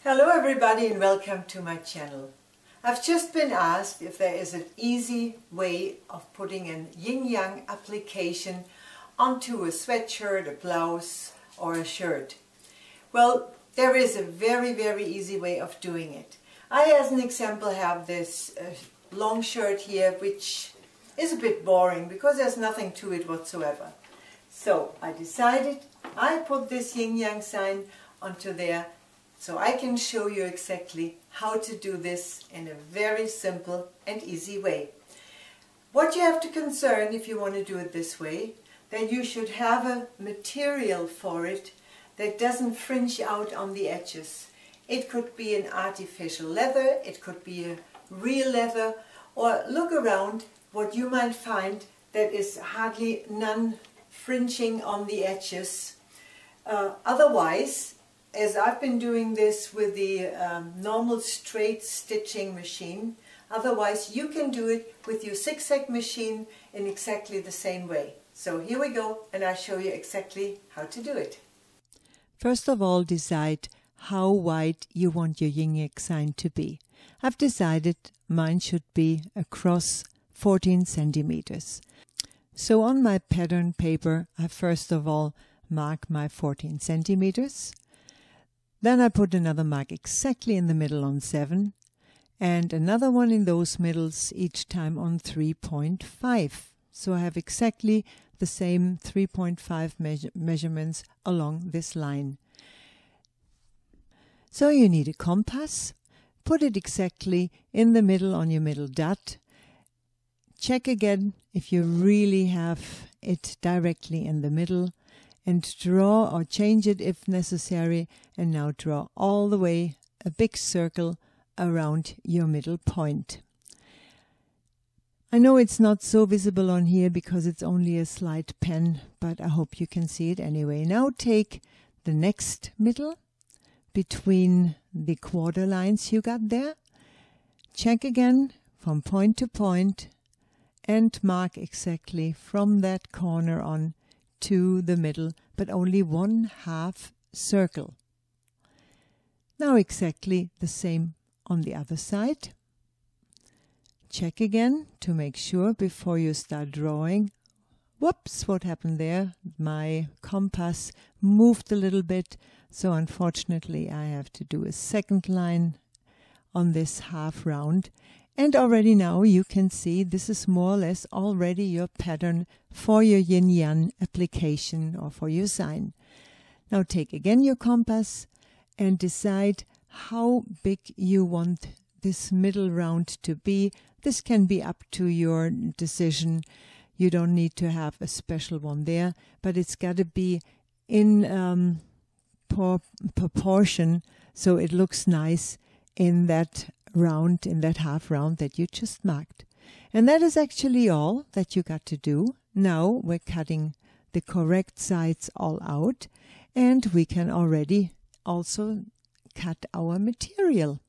Hello everybody and welcome to my channel. I've just been asked if there is an easy way of putting a Yin Yang application onto a sweatshirt, a blouse or a shirt. Well, there is a very easy way of doing it. I, as an example, have this long shirt here which is a bit boring because there's nothing to it whatsoever. So I decided I put this Yin Yang sign onto there so I can show you exactly how to do this in a very simple and easy way. What you have to concern if you want to do it this way, that you should have a material for it that doesn't fringe out on the edges. It could be an artificial leather, it could be a real leather, or look around what you might find that is hardly none fringing on the edges. Otherwise, as I've been doing this with the normal straight stitching machine, otherwise you can do it with your zigzag machine in exactly the same way. So here we go, and I'll show you exactly how to do it. First of all, decide how wide you want your Yin Yang sign to be. I've decided mine should be across 14 centimeters. So on my pattern paper, I first of all mark my 14 centimeters. Then I put another mark exactly in the middle on 7 and another one in those middles each time on 3.5. So I have exactly the same 3.5 measurements along this line. So you need a compass. Put it exactly in the middle on your middle dot. Check again if you really have it directly in the middle, and draw or change it if necessary, and now draw all the way a big circle around your middle point. I know it's not so visible on here because it's only a slight pen, but I hope you can see it anyway. Now take the next middle between the quarter lines you got there. Check again from point to point and mark exactly from that corner on to the middle, but only 1/2 circle. Now exactly the same on the other side. Check again to make sure before you start drawing. Whoops, what happened there? My compass moved a little bit, so unfortunately I have to do a second line on this half round. And already now you can see this is more or less already your pattern for your Yin Yang application or for your sign. Now take again your compass and decide how big you want this middle round to be. This can be up to your decision. You don't need to have a special one there, but it's got to be in proportion so it looks nice in that round, in that half round that you just marked. And that is actually all that you got to do. Now we're cutting the correct sides all out, and we can already also cut our material.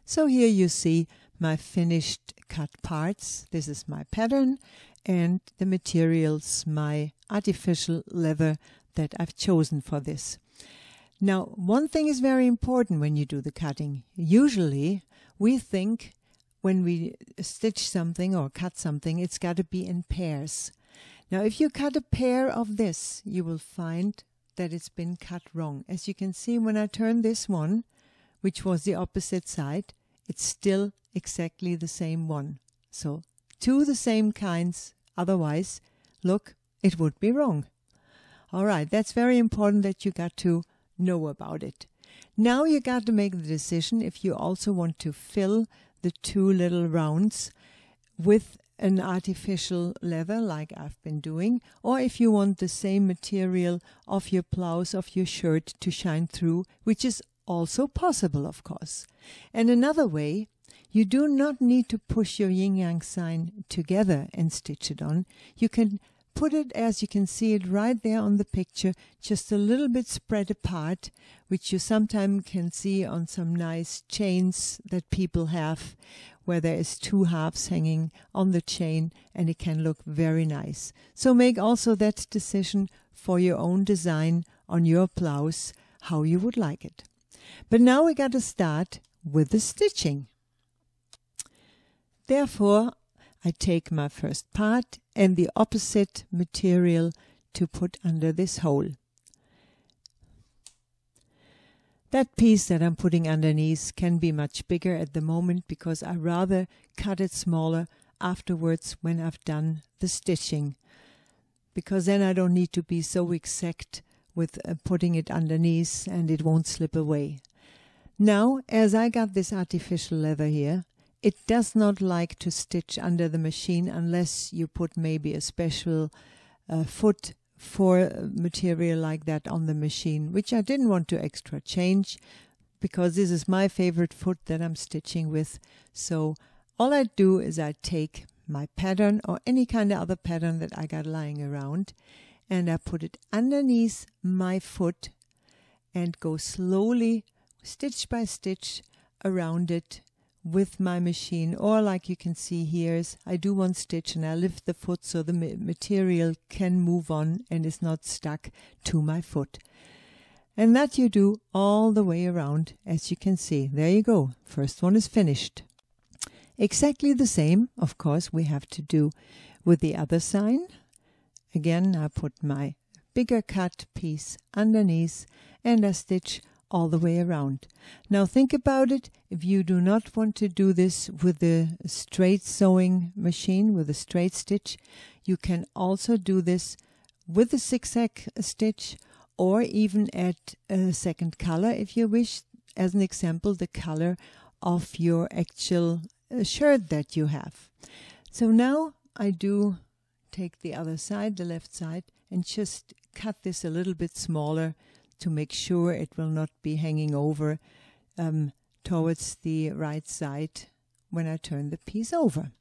So here you see my finished cut parts. This is my pattern, and the materials, my artificial leather that I've chosen for this. Now, one thing is very important when you do the cutting. Usually, we think when we stitch something or cut something, it's got to be in pairs. Now, if you cut a pair of this, you will find that it's been cut wrong. As you can see, when I turn this one, which was the opposite side, it's still exactly the same one. So, two the same kinds, otherwise, look, it would be wrong. All right, that's very important that you got to know about it. Now you got to make the decision if you also want to fill the two little rounds with an artificial leather like I've been doing, or if you want the same material of your blouse, of your shirt to shine through, which is also possible, of course. And another way, you do not need to push your Yin Yang sign together and stitch it on. You can put it, as you can see it right there on the picture, just a little bit spread apart, which you sometimes can see on some nice chains that people have, where there is two halves hanging on the chain, and it can look very nice. So make also that decision for your own design on your blouse how you would like it. But now we got to start with the stitching. Therefore, I take my first part and the opposite material to put under this hole. That piece that I'm putting underneath can be much bigger at the moment because I rather cut it smaller afterwards when I've done the stitching, because then I don't need to be so exact with putting it underneath and it won't slip away. Now, as I got this artificial leather here, it does not like to stitch under the machine unless you put maybe a special foot for material like that on the machine, which I didn't want to extra change because this is my favorite foot that I'm stitching with. So all I do is I take my pattern or any kind of other pattern that I got lying around and I put it underneath my foot and go slowly, stitch by stitch, around it with my machine. Or like you can see here, I do one stitch and I lift the foot so the material can move on and is not stuck to my foot. And that you do all the way around, as you can see. There you go. First one is finished. Exactly the same, of course, we have to do with the other side. Again, I put my bigger cut piece underneath and I stitch all the way around. Now think about it. If you do not want to do this with the straight sewing machine, with a straight stitch, you can also do this with a zigzag stitch or even add a second color if you wish. As an example, the color of your actual shirt that you have. So now I do take the other side, the left side, and just cut this a little bit smaller to make sure it will not be hanging over towards the right side when I turn the piece over.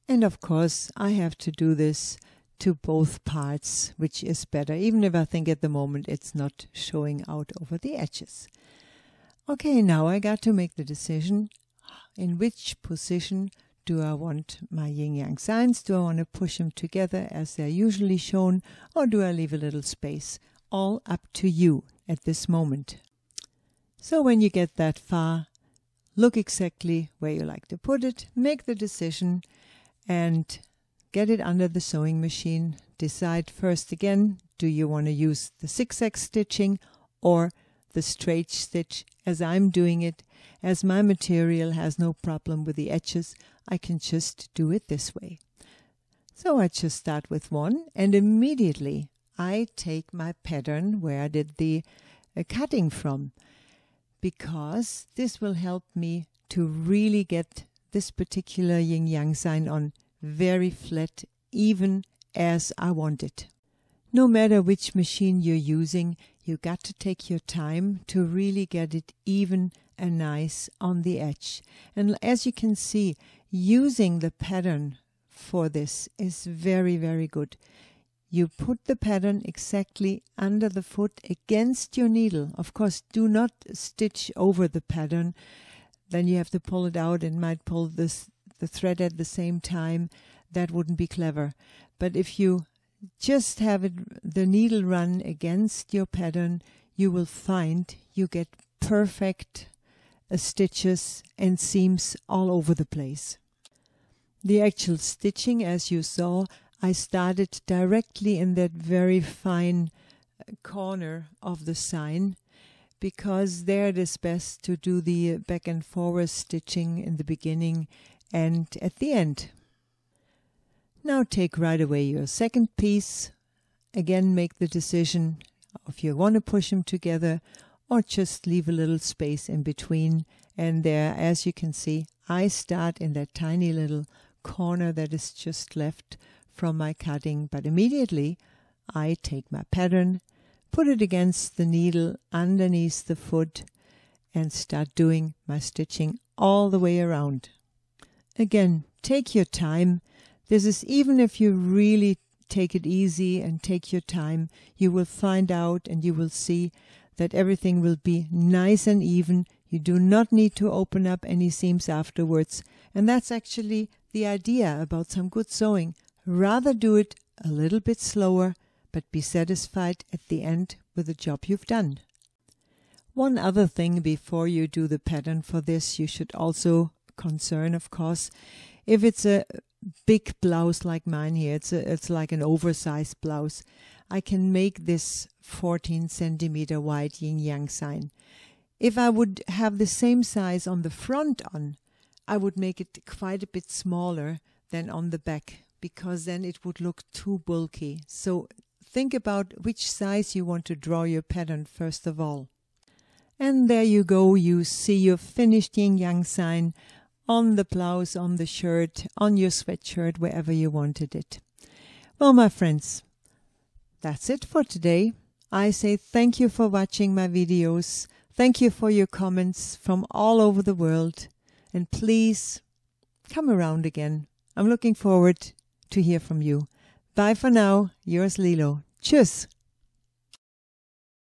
And of course I have to do this to both parts, which is better, even if I think at the moment it's not showing out over the edges. Okay, now I got to make the decision in which position do I want my yin yang signs. Do I want to push them together as they're usually shown, or do I leave a little space? All up to you at this moment. So when you get that far, look exactly where you like to put it, make the decision and get it under the sewing machine. Decide first again, do you want to use the zigzag stitching or the straight stitch as I'm doing it? As my material has no problem with the edges, I can just do it this way. So I just start with one and immediately I take my pattern where I did the cutting from, because this will help me to really get this particular yin yang sign on very flat, even as I want it. No matter which machine you're using, you got to take your time to really get it even and nice on the edge. And as you can see, using the pattern for this is very, very good. You put the pattern exactly under the foot against your needle. Of course, do not stitch over the pattern. Then you have to pull it out and might pull the thread at the same time. That wouldn't be clever. But if you just have the needle run against your pattern, you will find you get perfect stitches and seams all over the place. The actual stitching, as you saw, I started directly in that very fine corner of the sign, because there it is best to do the back and forward stitching in the beginning and at the end. Now take right away your second piece. Again, make the decision if you want to push them together or just leave a little space in between. And there, as you can see, I start in that tiny little corner that is just left from my cutting, but immediately I take my pattern, put it against the needle underneath the foot and start doing my stitching all the way around. Again, take your time. This is, even if you really take it easy and take your time, you will find out and you will see that everything will be nice and even. You do not need to open up any seams afterwards. And that's actually the idea about some good sewing. Rather do it a little bit slower, but be satisfied at the end with the job you've done. One other thing before you do the pattern for this, you should also concern, of course, if it's a big blouse like mine here, it's like an oversized blouse, I can make this 14 centimeter wide yin yang sign. If I would have the same size on the front on, I would make it quite a bit smaller than on the back, because then it would look too bulky. So think about which size you want to draw your pattern first of all. And there you go, you see your finished yin yang sign on the blouse, on the shirt, on your sweatshirt, wherever you wanted it. Well, my friends, that's it for today. I say thank you for watching my videos. Thank you for your comments from all over the world. And please come around again. I'm looking forward to hear from you. Bye for now. Yours, Lilo. Tschüss.